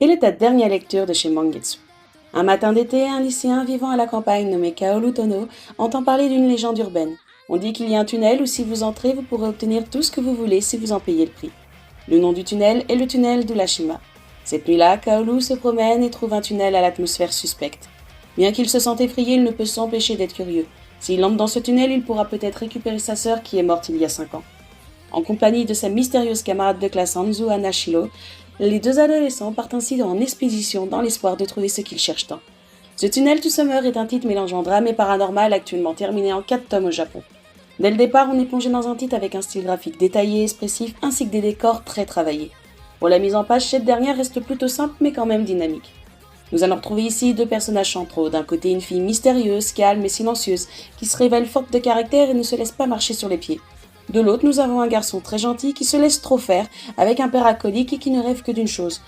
Quelle est ta dernière lecture de chez Mangetsu? Un matin d'été, un lycéen vivant à la campagne nommé Kaoru Tono entend parler d'une légende urbaine. On dit qu'il y a un tunnel où si vous entrez, vous pourrez obtenir tout ce que vous voulez si vous en payez le prix. Le nom du tunnel est le tunnel d'Urashima. Cette nuit-là, Kaoru se promène et trouve un tunnel à l'atmosphère suspecte. Bien qu'il se sente effrayé, il ne peut s'empêcher d'être curieux. S'il entre dans ce tunnel, il pourra peut-être récupérer sa sœur qui est morte il y a 5 ans. En compagnie de sa mystérieuse camarade de classe Anzu Hanashiro, les deux adolescents partent ainsi en expédition dans l'espoir de trouver ce qu'ils cherchent tant. The Tunnel to Summer est un titre mélangeant drame et paranormal actuellement terminé en 4 tomes au Japon. Dès le départ, on est plongé dans un titre avec un style graphique détaillé et expressif ainsi que des décors très travaillés. Pour la mise en page, cette dernière reste plutôt simple mais quand même dynamique. Nous allons retrouver ici deux personnages centraux, d'un côté une fille mystérieuse, calme et silencieuse, qui se révèle forte de caractère et ne se laisse pas marcher sur les pieds. De l'autre, nous avons un garçon très gentil qui se laisse trop faire, avec un père alcoolique et qui ne rêve que d'une chose,